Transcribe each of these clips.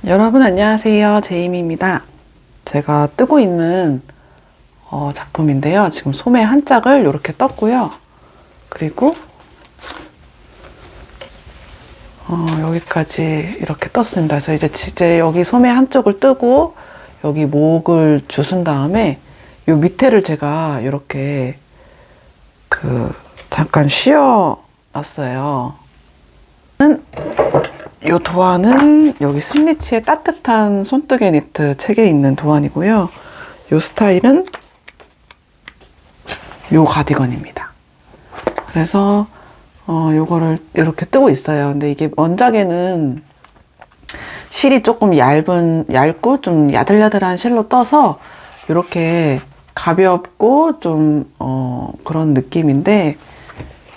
여러분 안녕하세요. 제이미입니다. 제가 뜨고 있는 작품인데요. 지금 소매 한 짝을 이렇게 떴고요. 그리고 여기까지 이렇게 떴습니다. 그래서 이제 여기 소매 한쪽을 뜨고 여기 목을 주순 다음에 요 밑에를 제가 이렇게 잠깐 쉬어 놨어요. 이 도안은 여기 스니치의 따뜻한 손뜨개 니트 책에 있는 도안이고요. 이 스타일은 이 가디건입니다. 그래서 요거를 이렇게 뜨고 있어요. 근데 이게 원작에는 실이 조금 얇고 좀 야들야들한 실로 떠서 이렇게 가볍고 좀 그런 느낌인데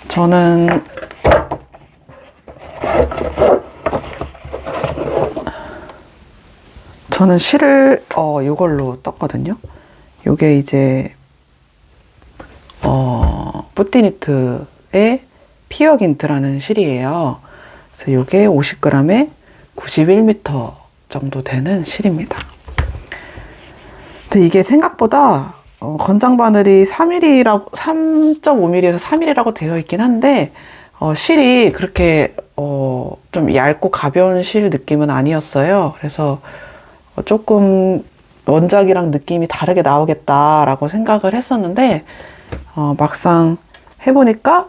저는 실을 요걸로 떴거든요. 요게 이제 뿌띠니트의 피어긴트라는 실이에요. 그래서 요게 50g에 91m 정도 되는 실입니다. 근데 이게 생각보다 건장 바늘이 3.5mm에서 3mm라고 되어 있긴 한데 실이 그렇게 좀 얇고 가벼운 실 느낌은 아니었어요. 그래서 조금 원작이랑 느낌이 다르게 나오겠다라고 생각을 했었는데 막상 해보니까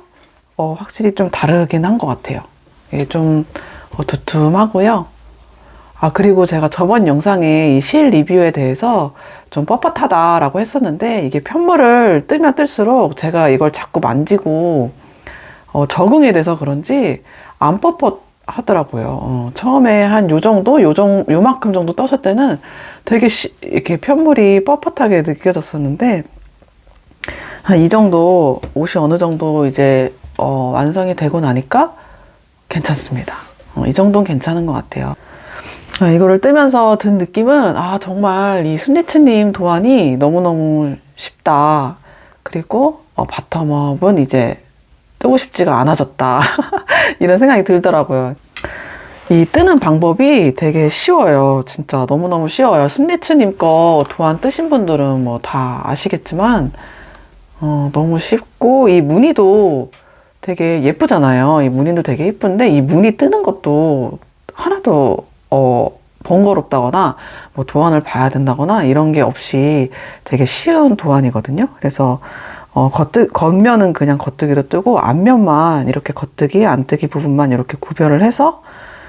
확실히 좀 다르긴 한 것 같아요. 예, 좀 두툼하고요. 그리고 제가 저번 영상에 이 실 리뷰에 대해서 좀 뻣뻣하다라고 했었는데 이게 편물을 뜨면 뜰수록 제가 이걸 자꾸 만지고 적응이 돼서 그런지 안 뻣뻣하더라고요. 처음에 한 요만큼 정도 떴을 때는 되게 이렇게 편물이 뻣뻣하게 느껴졌었는데 한 이 정도 옷이 어느 정도 이제 완성이 되고 나니까 괜찮습니다. 이 정도는 괜찮은 것 같아요. 이거를 뜨면서 든 느낌은 정말 이 순리츠님 도안이 너무너무 쉽다. 그리고 바텀업은 이제 뜨고 싶지가 않아졌다. 이런 생각이 들더라고요. 이 뜨는 방법이 되게 쉬워요. 진짜 너무너무 쉬워요. 순리츠님 거 도안 뜨신 분들은 뭐 다 아시겠지만 너무 쉽고 이 무늬도 되게 예쁘잖아요. 이 무늬도 되게 예쁜데 이 무늬 뜨는 것도 하나도 번거롭다거나 뭐 도안을 봐야 된다거나 이런 게 없이 되게 쉬운 도안이거든요. 그래서 겉면은 그냥 겉뜨기로 뜨고 앞면만 이렇게 겉뜨기, 안뜨기 부분만 이렇게 구별을 해서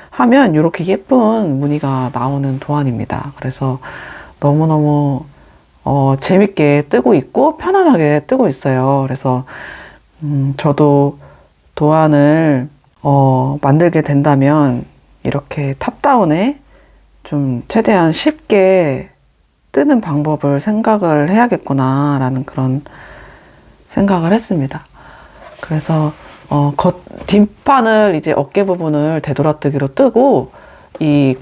하면 이렇게 예쁜 무늬가 나오는 도안입니다. 그래서 너무너무 재밌게 뜨고 있고 편안하게 뜨고 있어요. 그래서 저도 도안을 만들게 된다면 이렇게 탑다운에 좀 최대한 쉽게 뜨는 방법을 생각을 해야겠구나라는 그런 생각을 했습니다. 그래서 뒷판을 이제 어깨 부분을 되돌아뜨기로 뜨고 이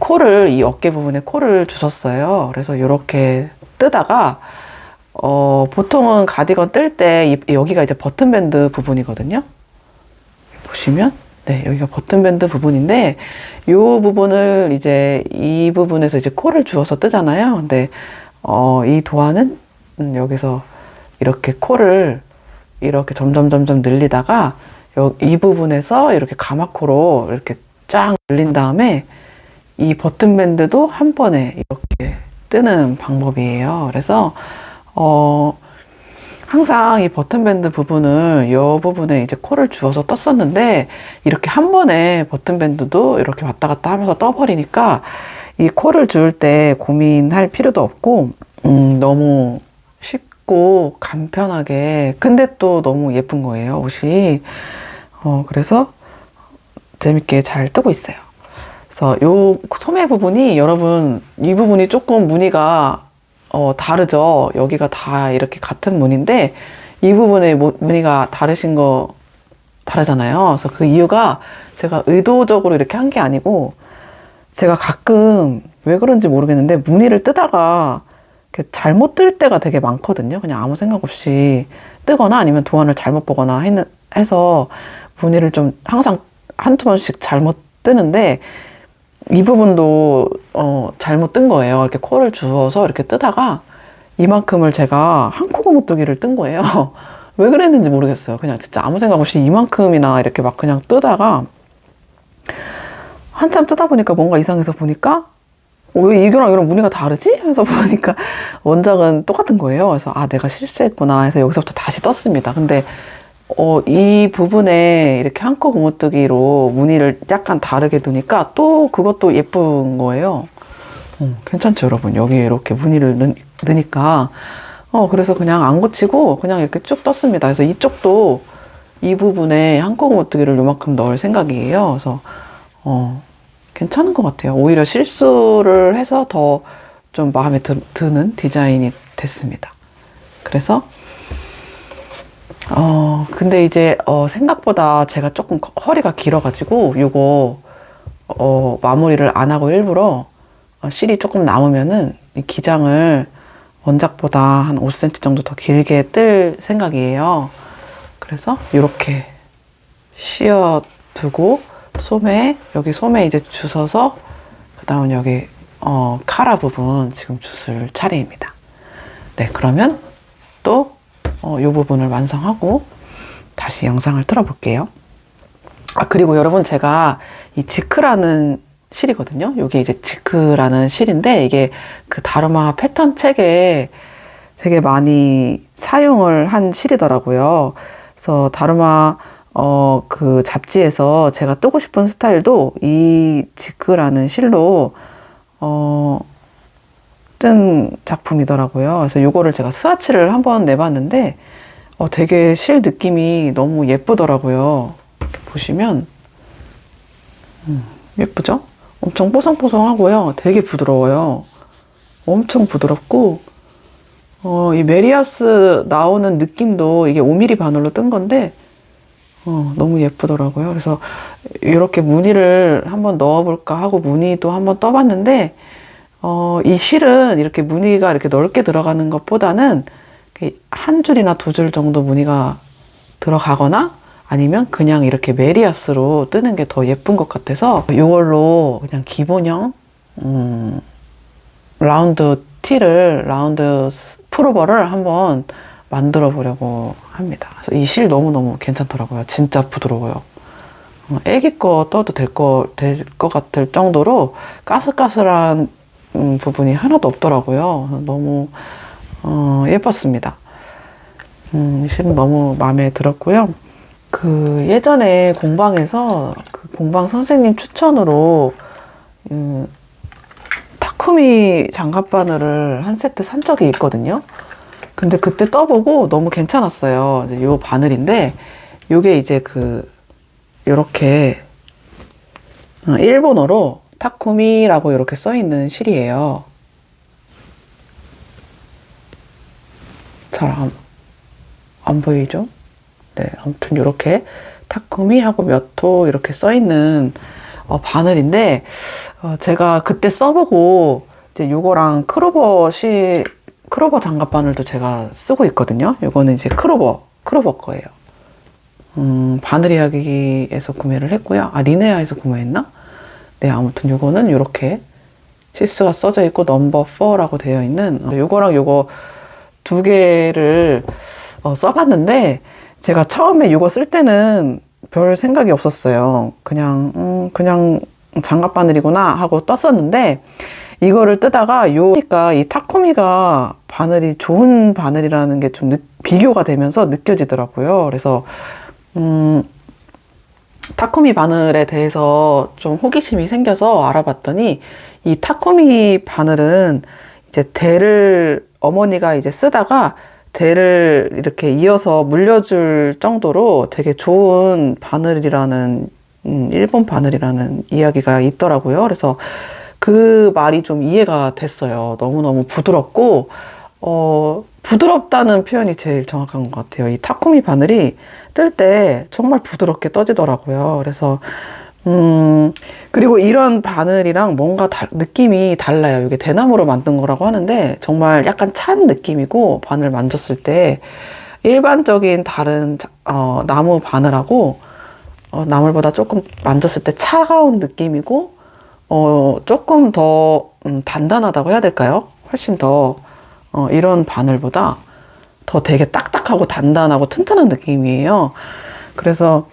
어깨 부분에 코를 주셨어요. 그래서 이렇게 뜨다가 보통은 가디건 뜰 때 여기가 이제 버튼밴드 부분이거든요. 보시면 네, 여기가 버튼밴드 부분인데 이 부분을 이제 이 부분에서 이제 코를 주어서 뜨잖아요. 근데 이 도안은 여기서 이렇게 코를 이렇게 점점 늘리다가 이 부분에서 이렇게 가마코로 이렇게 쫙 늘린 다음에 이 버튼밴드도 한 번에 이렇게 뜨는 방법이에요. 그래서 항상 이 버튼밴드 부분을 이 부분에 이제 코를 주어서 떴었는데 이렇게 한 번에 버튼밴드도 이렇게 왔다 갔다 하면서 떠버리니까 이 코를 줄 때 고민할 필요도 없고 너무 쉽고 간편하게 근데 또 너무 예쁜 거예요, 옷이. 그래서 재밌게 잘 뜨고 있어요. 그래서 요 소매 부분이 여러분 이 부분이 조금 무늬가 다르죠. 여기가 다 이렇게 같은 무늬인데 이 부분에 무늬가 다르잖아요. 그래서 그 이유가 제가 의도적으로 이렇게 한 게 아니고 제가 가끔 왜 그런지 모르겠는데 무늬를 뜨다가 잘못 뜰 때가 되게 많거든요. 그냥 아무 생각 없이 뜨거나 아니면 도안을 잘못 보거나 해서 무늬를 좀 항상 한두 번씩 잘못 뜨는데 이 부분도 잘못 뜬 거예요. 이렇게 코를 주워서 이렇게 뜨다가 이만큼을 제가 한 코 고무뜨기를 뜬 거예요. 왜 그랬는지 모르겠어요. 그냥 진짜 아무 생각 없이 이만큼이나 이렇게 막 그냥 뜨다가 한참 뜨다 보니까 뭔가 이상해서 보니까 왜 이거랑 이런 무늬가 다르지? 해서 보니까 원작은 똑같은 거예요. 그래서 아, 내가 실수했구나 해서 여기서부터 다시 떴습니다. 근데 이 부분에 이렇게 한 코 고무뜨기로 무늬를 약간 다르게 두니까 또 그것도 예쁜 거예요. 괜찮죠, 여러분? 여기에 이렇게 무늬를 넣으니까. 그래서 그냥 안 고치고 그냥 이렇게 쭉 떴습니다. 그래서 이쪽도 이 부분에 한 코 고무뜨기를 요만큼 넣을 생각이에요. 그래서, 괜찮은 것 같아요. 오히려 실수를 해서 더 좀 마음에 드는 디자인이 됐습니다. 그래서, 근데 이제, 생각보다 제가 조금 허리가 길어가지고, 요거, 마무리를 안 하고 일부러, 실이 조금 남으면은, 이 기장을 원작보다 한 5cm 정도 더 길게 뜰 생각이에요. 그래서, 이렇게 씌워두고, 여기 소매 이제 주워서, 그 다음 여기, 카라 부분 지금 주술 차례입니다. 네, 그러면 또, 이 부분을 완성하고 다시 영상을 틀어볼게요. 아, 그리고 여러분 제가 이 지크라는 실이거든요. 이게 이제 지크라는 실인데 이게 그 다르마 패턴 책에 되게 많이 사용을 한 실이더라고요. 그래서 다르마 그 잡지에서 제가 뜨고 싶은 스타일도 이 지크라는 실로 뜬 작품이더라고요. 그래서 이거를 제가 스와치를 한번 내봤는데 되게 실 느낌이 너무 예쁘더라고요. 이렇게 보시면 예쁘죠? 엄청 뽀송뽀송하고요. 되게 부드러워요. 엄청 부드럽고 이 메리아스 나오는 느낌도 이게 5mm 바늘로 뜬 건데 너무 예쁘더라고요. 그래서 이렇게 무늬를 한번 넣어볼까 하고 무늬도 한번 떠봤는데 이 실은 이렇게 무늬가 이렇게 넓게 들어가는 것보다는 한 줄이나 두 줄 정도 무늬가 들어가거나 아니면 그냥 이렇게 메리아스로 뜨는 게 더 예쁜 것 같아서 이걸로 그냥 기본형 라운드 풀오버를 한번 만들어 보려고 합니다. 이 실 너무너무 괜찮더라고요. 진짜 부드러워요. 애기 거 떠도 될 것 같을 정도로 까슬까슬한 부분이 하나도 없더라고요. 너무 예뻤습니다. 이 실은 너무 마음에 들었고요. 그 예전에 공방에서 그 공방 선생님 추천으로 타쿠미 장갑바늘을 한 세트 산 적이 있거든요. 근데 그때 떠보고 너무 괜찮았어요. 이제 요 바늘인데 요게 이제 요렇게 일본어로 타쿠미라고 이렇게 써 있는 실이에요. 잘 안 보이죠? 네, 아무튼 이렇게 타쿠미하고 몇 호 이렇게 써 있는 바늘인데 제가 그때 써보고 이제 요거랑 크로버 장갑 바늘도 제가 쓰고 있거든요. 요거는 이제 크로버 거예요. 바늘 이야기에서 구매를 했고요. 아, 리네아에서 구매했나? 네, 아무튼 요거는 요렇게 치수가 써져 있고 넘버 4라고 되어 있는 요거랑 요거 두 개를 써봤는데 제가 처음에 요거 쓸 때는 별 생각이 없었어요. 그냥 장갑 바늘이구나 하고 떴었는데 이거를 뜨다가 이 타코미가 바늘이 좋은 바늘이라는 게 좀 비교가 되면서 느껴지더라고요. 그래서 타코미 바늘에 대해서 좀 호기심이 생겨서 알아봤더니 이 타코미 바늘은 이제 어머니가 이제 쓰다가 대를 이렇게 이어서 물려줄 정도로 되게 좋은 바늘이라는 일본 바늘이라는 이야기가 있더라고요. 그래서 그 말이 좀 이해가 됐어요. 너무너무 부드럽고 부드럽다는 표현이 제일 정확한 것 같아요. 이 타코미 바늘이 뜰 때 정말 부드럽게 떠지더라고요. 그래서 그리고 이런 바늘이랑 뭔가 느낌이 달라요. 이게 대나무로 만든 거라고 하는데 정말 약간 찬 느낌이고 바늘 만졌을 때 일반적인 다른 나무 바늘하고 나물보다 조금 만졌을 때 차가운 느낌이고 조금 더 단단하다고 해야 될까요? 훨씬 더 이런 바늘보다 더 되게 딱딱하고 단단하고 튼튼한 느낌이에요. 그래서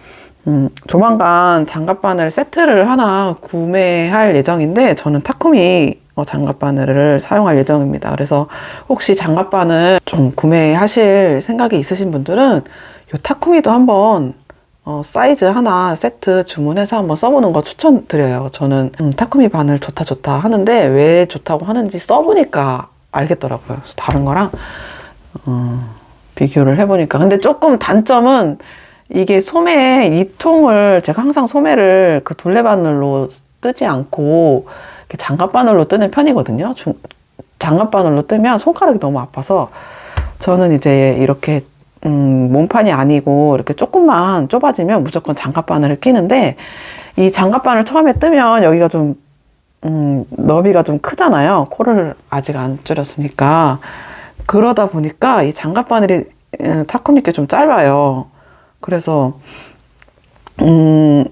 조만간 장갑바늘 세트를 하나 구매할 예정인데 저는 타쿠미 장갑바늘을 사용할 예정입니다. 그래서 혹시 장갑바늘 좀 구매하실 생각이 있으신 분들은 이 타쿠미도 한번 사이즈 하나 세트 주문해서 한번 써보는 거 추천드려요. 저는 타쿠미 바늘 좋다 하는데 왜 좋다고 하는지 써보니까 알겠더라고요. 그래서 다른 거랑 비교를 해보니까. 근데 조금 단점은 이게 소매 이 통을 제가 항상 소매를 그 둘레바늘로 뜨지 않고 이렇게 장갑바늘로 뜨는 편이거든요. 장갑바늘로 뜨면 손가락이 너무 아파서 저는 이제 이렇게 몸판이 아니고 이렇게 조금만 좁아지면 무조건 장갑바늘을 끼는데 이 장갑바늘 처음에 뜨면 여기가 좀 너비가 좀 크잖아요. 코를 아직 안 줄였으니까. 그러다 보니까 이 장갑바늘이 타쿠미께 좀 짧아요. 그래서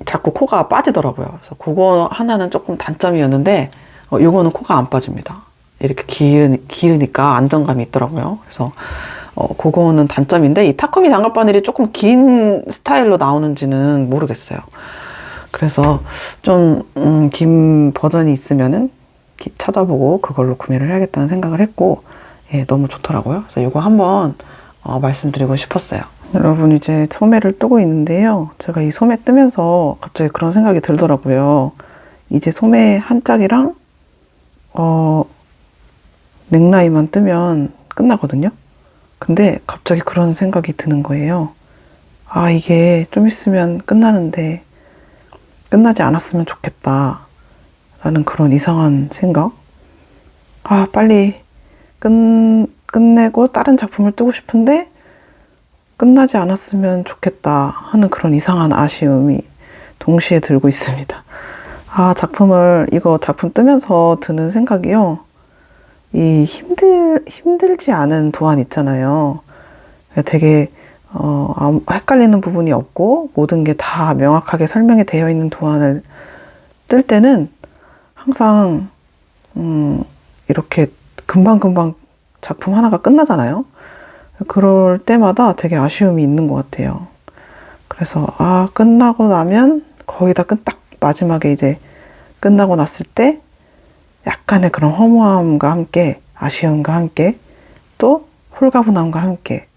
자꾸 코가 빠지더라고요. 그래서 그거 하나는 조금 단점이었는데 요거는 코가 안 빠집니다. 이렇게 기으니까 안정감이 있더라고요. 그래서 그거는 단점인데 이 타쿠미 장갑바늘이 조금 긴 스타일로 나오는지는 모르겠어요. 그래서 좀 긴 버전이 있으면은 찾아보고 그걸로 구매를 해야겠다는 생각을 했고, 예, 너무 좋더라고요. 그래서 이거 한번 말씀드리고 싶었어요. 여러분, 이제 소매를 뜨고 있는데요. 제가 이 소매 뜨면서 갑자기 그런 생각이 들더라고요. 이제 소매 한 짝이랑 넥라인만 뜨면 끝나거든요. 근데 갑자기 그런 생각이 드는 거예요. 아, 이게 좀 있으면 끝나는데 끝나지 않았으면 좋겠다 라는 그런 이상한 생각. 아, 빨리 끝내고 다른 작품을 뜨고 싶은데 끝나지 않았으면 좋겠다 하는 그런 이상한 아쉬움이 동시에 들고 있습니다. 아, 이거 작품 뜨면서 드는 생각이요. 이 힘들지 않은 도안 있잖아요. 되게, 헷갈리는 부분이 없고 모든 게 다 명확하게 설명이 되어 있는 도안을 뜰 때는 항상, 이렇게 금방금방 작품 하나가 끝나잖아요. 그럴 때마다 되게 아쉬움이 있는 것 같아요. 그래서, 끝나고 나면 거의 다 딱 마지막에 이제 끝나고 났을 때 약간의 그런 허무함과 함께, 아쉬움과 함께, 또 홀가분함과 함께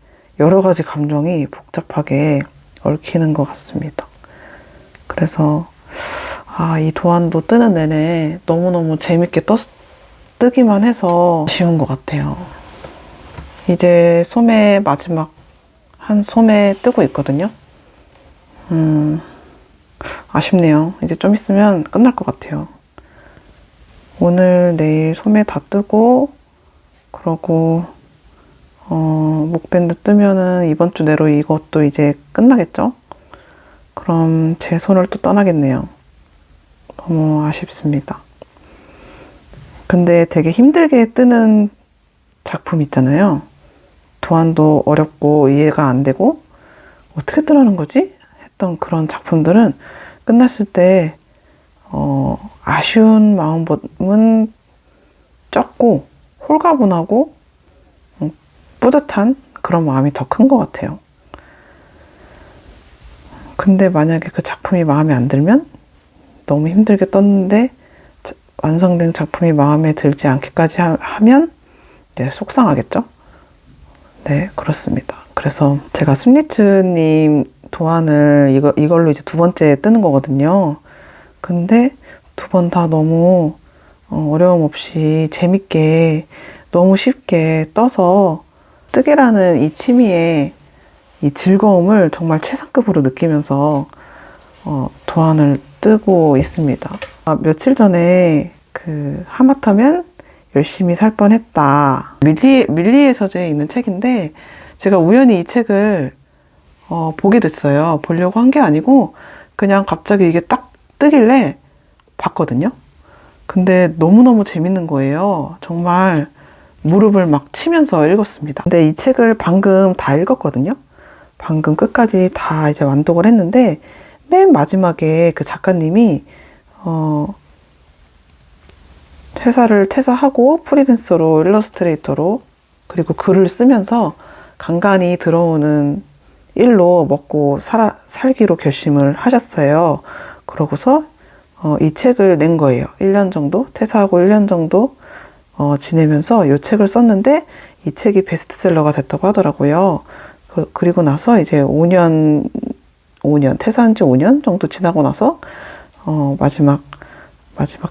여러 가지 감정이 복잡하게 얽히는 것 같습니다. 그래서, 이 도안도 뜨는 내내 너무너무 재밌게 뜨기만 해서 아쉬운 것 같아요. 이제 소매 마지막 한 소매 뜨고 있거든요. 아쉽네요. 이제 좀 있으면 끝날 것 같아요. 오늘 내일 소매 다 뜨고, 그러고 목밴드 뜨면은 이번 주 내로 이것도 이제 끝나겠죠? 그럼 제 손을 또 떠나겠네요. 너무 아쉽습니다. 근데 되게 힘들게 뜨는 작품 있잖아요. 도안도 어렵고 이해가 안 되고 어떻게 뜨라는 거지? 했던 그런 작품들은 끝났을 때 아쉬운 마음은 적고 홀가분하고 뿌듯한 그런 마음이 더 큰 것 같아요. 근데 만약에 그 작품이 마음에 안 들면 너무 힘들게 떴는데 완성된 작품이 마음에 들지 않기까지 하면 속상하겠죠? 네, 그렇습니다. 그래서 제가 순리츠님 도안을 이걸로 이제 두 번째 뜨는 거거든요. 근데 두 번 다 너무 어려움 없이 재밌게 너무 쉽게 떠서 뜨개라는 이 취미의 이 즐거움을 정말 최상급으로 느끼면서 도안을 뜨고 있습니다. 며칠 전에 하마터면 열심히 살 뻔했다. 밀리의 서재에 있는 책인데 제가 우연히 이 책을 보게 됐어요. 보려고 한 게 아니고 그냥 갑자기 이게 딱 뜨길래 봤거든요. 근데 너무너무 재밌는 거예요. 정말 무릎을 막 치면서 읽었습니다. 근데 이 책을 방금 다 읽었거든요. 방금 끝까지 다 이제 완독을 했는데 맨 마지막에 그 작가님이 회사를 퇴사하고 프리랜서로 일러스트레이터로 그리고 글을 쓰면서 간간히 들어오는 일로 먹고 살기로 결심을 하셨어요. 그러고서 이 책을 낸 거예요. 1년 정도 퇴사하고 1년 정도 지내면서 이 책을 썼는데 이 책이 베스트셀러가 됐다고 하더라고요. 그리고 나서 이제 5년 퇴사한 지 5년 정도 지나고 나서 마지막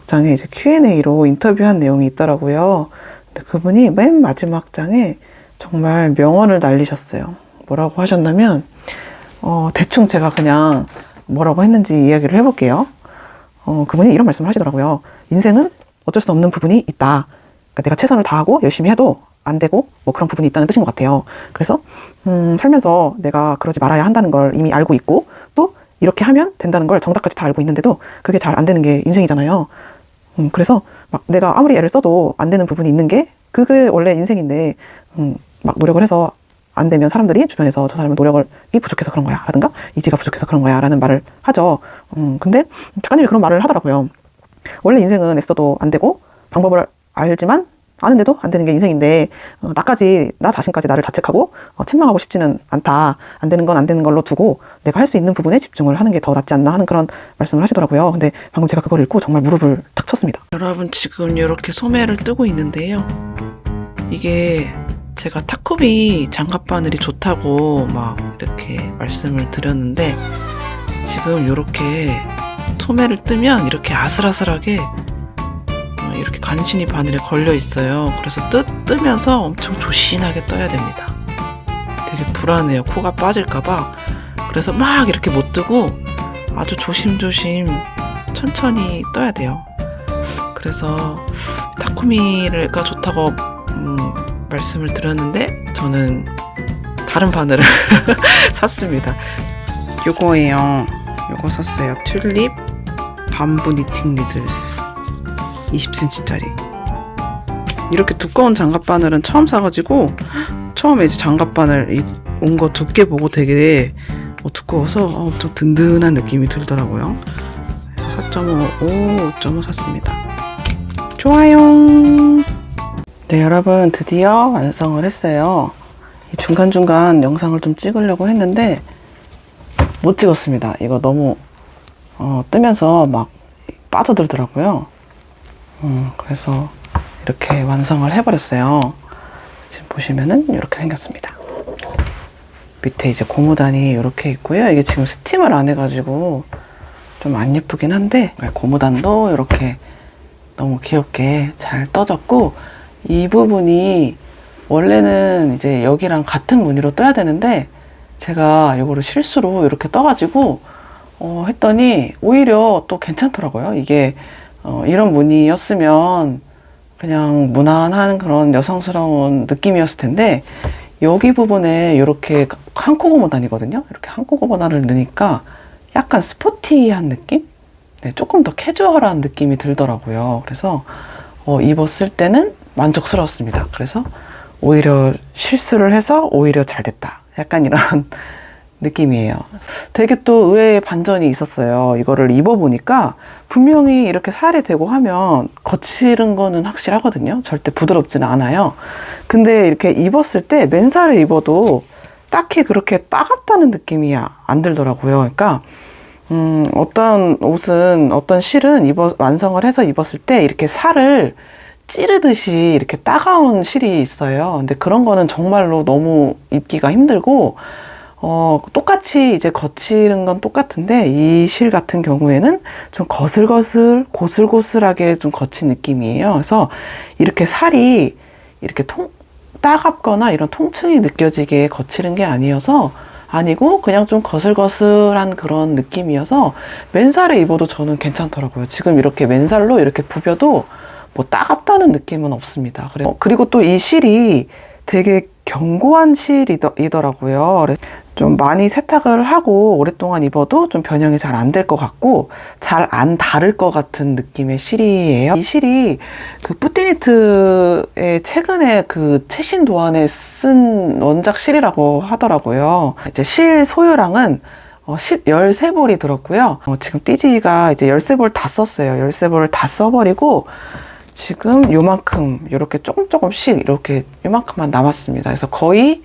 장에 이제 Q&A로 인터뷰한 내용이 있더라고요. 근데 그분이 맨 마지막 장에 정말 명언을 날리셨어요. 뭐라고 하셨냐면 대충 제가 그냥 뭐라고 했는지 이야기를 해볼게요. 그분이 이런 말씀을 하시더라고요. 인생은 어쩔 수 없는 부분이 있다. 그러니까 내가 최선을 다하고 열심히 해도 안 되고 뭐 그런 부분이 있다는 뜻인 것 같아요. 그래서 살면서 내가 그러지 말아야 한다는 걸 이미 알고 있고 또 이렇게 하면 된다는 걸 정답까지 다 알고 있는데도 그게 잘 안 되는 게 인생이잖아요. 그래서 막 내가 아무리 애를 써도 안 되는 부분이 있는 게 그게 원래 인생인데 막 노력을 해서 안 되면 사람들이 주변에서 저 사람은 노력이 부족해서 그런 거야 라든가 의지가 부족해서 그런 거야 라는 말을 하죠. 근데 작가님이 그런 말을 하더라고요. 원래 인생은 애써도 안 되고 방법을 알지만 아는데도 안 되는 게 인생인데 나 자신까지 나를 자책하고 책망하고 싶지는 않다. 안 되는 건 안 되는 걸로 두고 내가 할 수 있는 부분에 집중을 하는 게 더 낫지 않나 하는 그런 말씀을 하시더라고요. 근데 방금 제가 그걸 읽고 정말 무릎을 탁 쳤습니다. 여러분 지금 이렇게 소매를 뜨고 있는데요. 이게 제가 타쿠미 장갑바늘이 좋다고 막 이렇게 말씀을 드렸는데 지금 이렇게 소매를 뜨면 이렇게 아슬아슬하게 이렇게 간신히 바늘에 걸려 있어요. 그래서 뜨면서 엄청 조신하게 떠야 됩니다. 되게 불안해요. 코가 빠질까봐. 그래서 막 이렇게 못 뜨고 아주 조심조심 천천히 떠야 돼요. 그래서 타쿠미가 좋다고 말씀을 드렸는데 저는 다른 바늘을 샀습니다. 요거예요. 요거 샀어요. 튤립 밤부 니팅 니들스 20cm짜리. 이렇게 두꺼운 장갑바늘은 처음 사가지고 처음에 이제 장갑바늘 온 거 두께 보고 되게 두꺼워서 엄청 든든한 느낌이 들더라고요. 4.5, 5.5 샀습니다. 좋아요. 네, 여러분 드디어 완성을 했어요. 중간중간 영상을 좀 찍으려고 했는데 못 찍었습니다. 이거 너무 뜨면서 막 빠져들더라고요. 그래서 이렇게 완성을 해버렸어요. 지금 보시면은 이렇게 생겼습니다. 밑에 이제 고무단이 이렇게 있고요. 이게 지금 스팀을 안 해가지고 좀 안 예쁘긴 한데 고무단도 이렇게 너무 귀엽게 잘 떠졌고 이 부분이 원래는 이제 여기랑 같은 무늬로 떠야 되는데 제가 이거를 실수로 이렇게 떠가지고 했더니 오히려 또 괜찮더라고요. 이게 이런 무늬였으면 그냥 무난한 그런 여성스러운 느낌이었을 텐데 여기 부분에 이렇게 한 코 고무단이거든요. 이렇게 한 코 고무단을 넣으니까 약간 스포티한 느낌? 네, 조금 더 캐주얼한 느낌이 들더라고요. 그래서 입었을 때는 만족스러웠습니다. 그래서 오히려 실수를 해서 오히려 잘 됐다. 약간 이런 느낌이에요. 되게 또 의외의 반전이 있었어요. 이거를 입어보니까 분명히 이렇게 살이 되고 하면 거칠은 거는 확실하거든요. 절대 부드럽지는 않아요. 근데 이렇게 입었을 때 맨살에 입어도 딱히 그렇게 따갑다는 느낌이 안 들더라고요. 그러니까 어떤 옷은 어떤 실은 완성을 해서 입었을 때 이렇게 살을 찌르듯이 이렇게 따가운 실이 있어요. 근데 그런 거는 정말로 너무 입기가 힘들고 똑같이 이제 거칠은 건 똑같은데 이 실 같은 경우에는 좀 고슬고슬하게 좀 거친 느낌이에요. 그래서 이렇게 살이 이렇게 따갑거나 이런 통증이 느껴지게 거칠은 게 아니고 그냥 좀 거슬거슬한 그런 느낌이어서 맨살에 입어도 저는 괜찮더라고요. 지금 이렇게 맨살로 이렇게 부벼도 뭐 따갑다는 느낌은 없습니다. 그리고 또 이 실이 되게 견고한 실이더라고요. 좀 많이 세탁을 하고 오랫동안 입어도 좀 변형이 잘 안 될 것 같고 잘 안 닳을 것 같은 느낌의 실이에요. 이 실이 그 뿌띠니트의 최근에 그 최신 도안에 쓴 원작 실이라고 하더라고요. 이제 실 소유량은 13볼이 들었고요. 지금 띠지가 이제 13볼 다 썼어요. 13볼을 다 써버리고 지금 요만큼 이렇게 조금씩 이렇게 요만큼만 남았습니다. 그래서 거의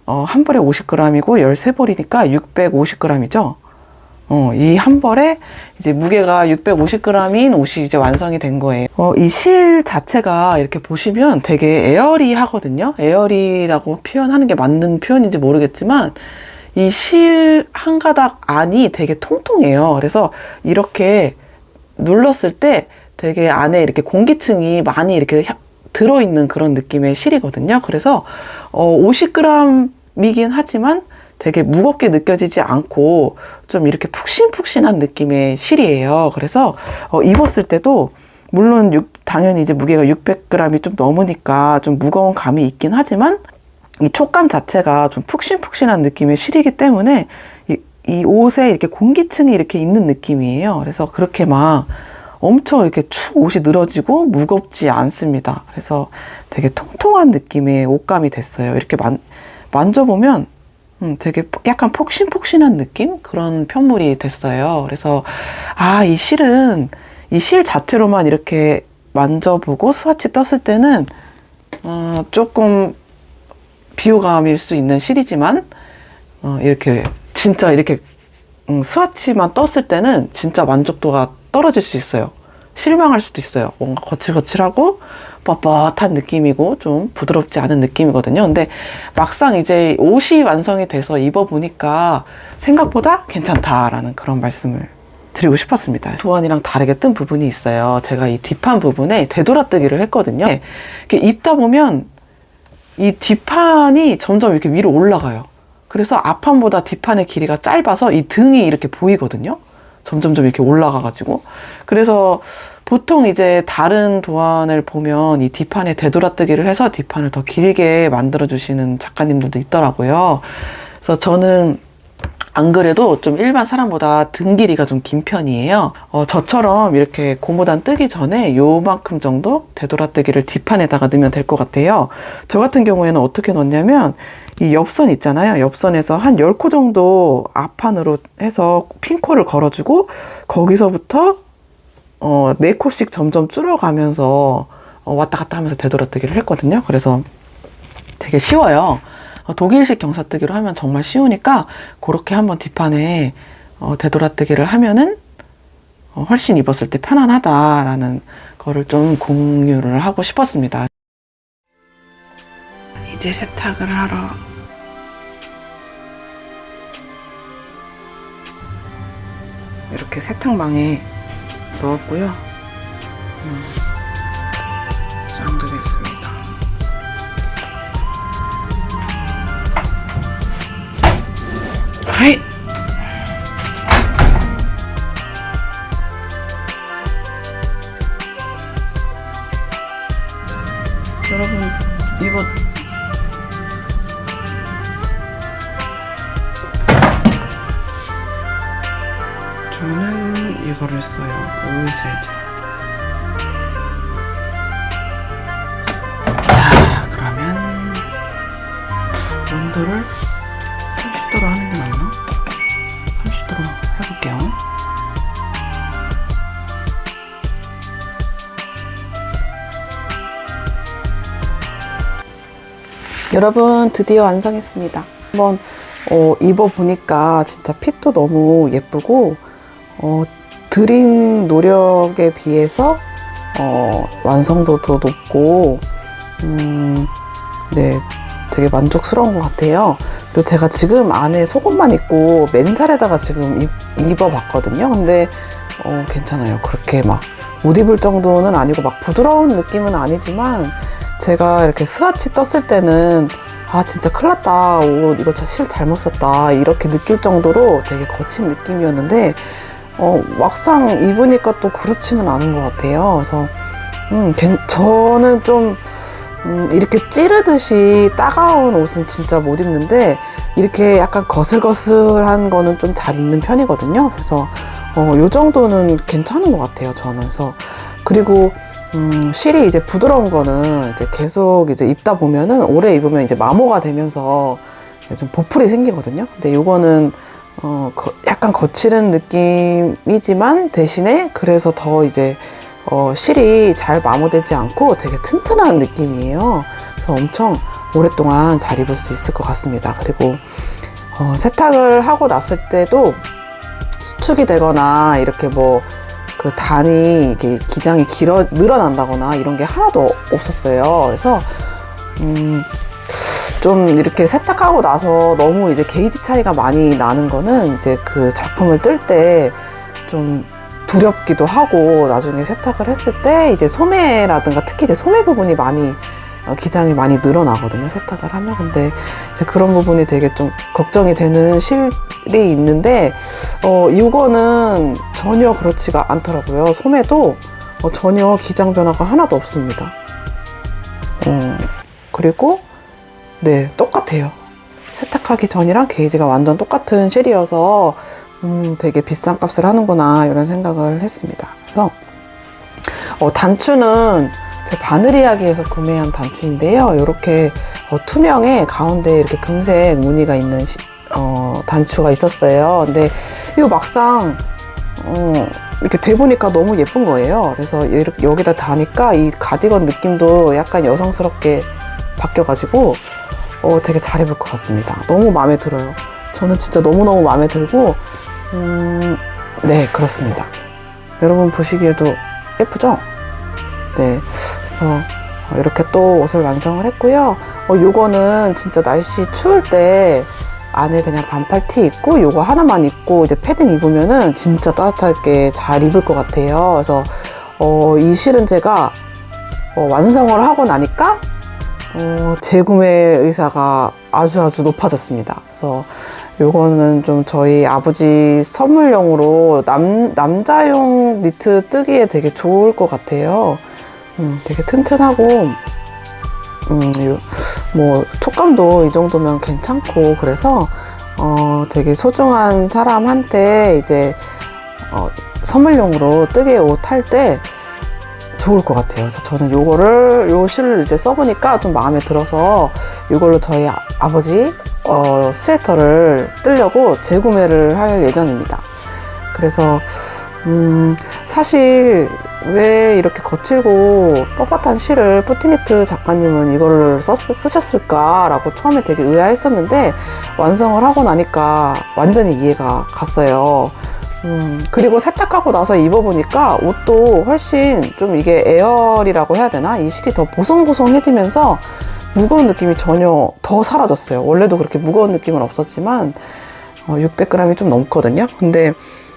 한 벌에 50g이고 13벌이니까 650g이죠. 이 한 벌에 이제 무게가 650g인 옷이 이제 완성이 된 거예요. 이 실 자체가 이렇게 보시면 되게 에어리하거든요. 에어리라고 표현하는 게 맞는 표현인지 모르겠지만 이 실 한 가닥 안이 되게 통통해요. 그래서 이렇게 눌렀을 때 되게 안에 이렇게 공기층이 많이 이렇게 들어있는 그런 느낌의 실이거든요. 그래서 50g이긴 하지만 되게 무겁게 느껴지지 않고 좀 이렇게 푹신푹신한 느낌의 실이에요. 그래서 입었을 때도 물론 당연히 이제 무게가 600g이 좀 넘으니까 좀 무거운 감이 있긴 하지만 이 촉감 자체가 좀 푹신푹신한 느낌의 실이기 때문에 이 옷에 이렇게 공기층이 이렇게 있는 느낌이에요. 그래서 그렇게 막 엄청 이렇게 축 옷이 늘어지고 무겁지 않습니다. 그래서 되게 통통한 느낌의 옷감이 됐어요. 이렇게 만져보면 되게 약간 폭신폭신한 느낌? 그런 편물이 됐어요. 그래서 이 실은 이 실 자체로만 이렇게 만져보고 스와치 떴을 때는 조금 비호감일 수 있는 실이지만 이렇게 진짜 이렇게 스와치만 떴을 때는 진짜 만족도가 떨어질 수 있어요. 실망할 수도 있어요. 뭔가 거칠거칠하고 뻣뻣한 느낌이고 좀 부드럽지 않은 느낌이거든요. 근데 막상 이제 옷이 완성이 돼서 입어보니까 생각보다 괜찮다라는 그런 말씀을 드리고 싶었습니다. 도안이랑 다르게 뜬 부분이 있어요. 제가 이 뒷판 부분에 되돌아뜨기를 했거든요. 이렇게 입다 보면 이 뒷판이 점점 이렇게 위로 올라가요. 그래서 앞판보다 뒷판의 길이가 짧아서 이 등이 이렇게 보이거든요. 점점점 이렇게 올라가가지고. 그래서 보통 이제 다른 도안을 보면 이 뒷판에 되돌아뜨기를 해서 뒷판을 더 길게 만들어주시는 작가님들도 있더라고요. 그래서 저는 안 그래도 좀 일반 사람보다 등 길이가 좀 긴 편이에요. 저처럼 이렇게 고무단 뜨기 전에 요만큼 정도 되돌아뜨기를 뒷판에다가 넣으면 될 것 같아요. 저 같은 경우에는 어떻게 넣냐면 이 옆선 있잖아요. 옆선에서 한 10코 정도 앞판으로 해서 핀코를 걸어주고 거기서부터 4코씩 점점 줄어가면서 왔다 갔다 하면서 되돌아뜨기를 했거든요. 그래서 되게 쉬워요. 독일식 경사뜨기로 하면 정말 쉬우니까 그렇게 한번 뒷판에 되돌아뜨기를 하면은 훨씬 입었을 때 편안하다라는 거를 좀 공유를 하고 싶었습니다. 이제 세탁을 하러 이렇게 세탁망에 넣었고요. 잠그겠습니다. 하이! 여러분, 이거 저는 이거를 써요. 오일세제. 자, 그러면 온도를 30도로 하는 게 낫나? 30도로 해볼게요. 여러분, 드디어 완성했습니다. 한번 입어보니까 진짜 핏도 너무 예쁘고 들인 노력에 비해서 완성도도 높고 네, 되게 만족스러운 것 같아요. 그리고 제가 지금 안에 속옷만 입고 맨살에다가 지금 입어봤거든요. 근데 괜찮아요. 그렇게 막 못 입을 정도는 아니고 막 부드러운 느낌은 아니지만 제가 이렇게 스와치 떴을 때는 진짜 큰일 났다. 옷 이거 실 잘못 샀다. 이렇게 느낄 정도로 되게 거친 느낌이었는데 막상 입으니까 또 그렇지는 않은 것 같아요. 그래서 저는 좀 이렇게 찌르듯이 따가운 옷은 진짜 못 입는데 이렇게 약간 거슬거슬한 거는 좀 잘 입는 편이거든요. 그래서 요 정도는 괜찮은 것 같아요. 저는. 그래서 그리고 실이 이제 부드러운 거는 이제 계속 이제 입다 보면은 오래 입으면 이제 마모가 되면서 좀 보풀이 생기거든요. 근데 요거는 약간 거칠은 느낌이지만 대신에 그래서 더 이제 실이 잘 마모되지 않고 되게 튼튼한 느낌이에요. 그래서 엄청 오랫동안 잘 입을 수 있을 것 같습니다. 그리고 세탁을 하고 났을 때도 수축이 되거나 이렇게 뭐 그 단이 이렇게 기장이 늘어난다거나 이런 게 하나도 없었어요. 그래서 좀 이렇게 세탁하고 나서 너무 이제 게이지 차이가 많이 나는 거는 이제 그 작품을 뜰 때 좀 두렵기도 하고, 나중에 세탁을 했을 때 이제 소매라든가 특히 이제 소매 부분이 많이 기장이 많이 늘어나거든요, 세탁을 하면. 근데 이제 그런 부분이 되게 좀 걱정이 되는 실이 있는데, 이거는 전혀 그렇지가 않더라고요. 소매도 전혀 기장 변화가 하나도 없습니다. 그리고 네, 똑같아요. 세탁하기 전이랑 게이지가 완전 똑같은 실이어서 되게 비싼 값을 하는구나 이런 생각을 했습니다. 그래서 단추는 제 바느리야기에서 구매한 단추인데요. 이렇게 투명에 가운데 이렇게 금색 무늬가 있는 단추가 있었어요. 근데 이거 막상 이렇게 대보니까 너무 예쁜 거예요. 그래서 여기다 다니까 이 가디건 느낌도 약간 여성스럽게 바뀌어가지고 되게 잘 입을 것 같습니다. 너무 마음에 들어요. 저는 진짜 너무너무 마음에 들고 네, 그렇습니다. 여러분 보시기에도 예쁘죠? 네, 그래서 이렇게 또 옷을 완성을 했고요. 요거는 진짜 날씨 추울 때 안에 그냥 반팔 티 입고 요거 하나만 입고 이제 패딩 입으면은 진짜 따뜻하게 잘 입을 것 같아요. 그래서 이 실은 제가 완성을 하고 나니까 재구매 의사가 아주 높아졌습니다. 그래서 요거는 좀 저희 아버지 선물용으로 남자용 니트 뜨기에 되게 좋을 것 같아요. 되게 튼튼하고 뭐 촉감도 이 정도면 괜찮고, 그래서 되게 소중한 사람한테 이제 선물용으로 뜨개 옷 할 때 좋을 것 같아요. 그래서 저는 요 실을 이제 써보니까 좀 마음에 들어서 이걸로 저희 아버지 스웨터를 뜨려고 재구매를 할 예정입니다. 그래서 사실 왜 이렇게 거칠고 뻣뻣한 실을 푸티니트 작가님은 이거를 쓰셨을까라고 처음에 되게 의아했었는데, 완성을 하고 나니까 완전히 이해가 갔어요. 그리고 세탁하고 나서 입어보니까 옷도 훨씬 좀 이게 에어리라고 해야 되나? 이 실이 더 보송보송해지면서 무거운 느낌이 전혀 더 사라졌어요. 원래도 그렇게 무거운 느낌은 없었지만 600g이 좀 넘거든요. 근데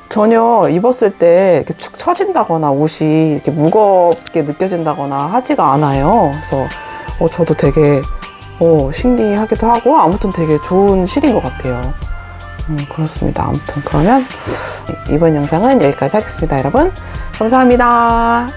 전혀 입었을 때 이렇게 축 처진다거나 옷이 이렇게 무겁게 느껴진다거나 하지가 않아요. 그래서 저도 되게 신기하기도 하고, 아무튼 되게 좋은 실인 것 같아요. 그렇습니다. 아무튼 그러면 이번 영상은 여기까지 하겠습니다. 여러분 감사합니다.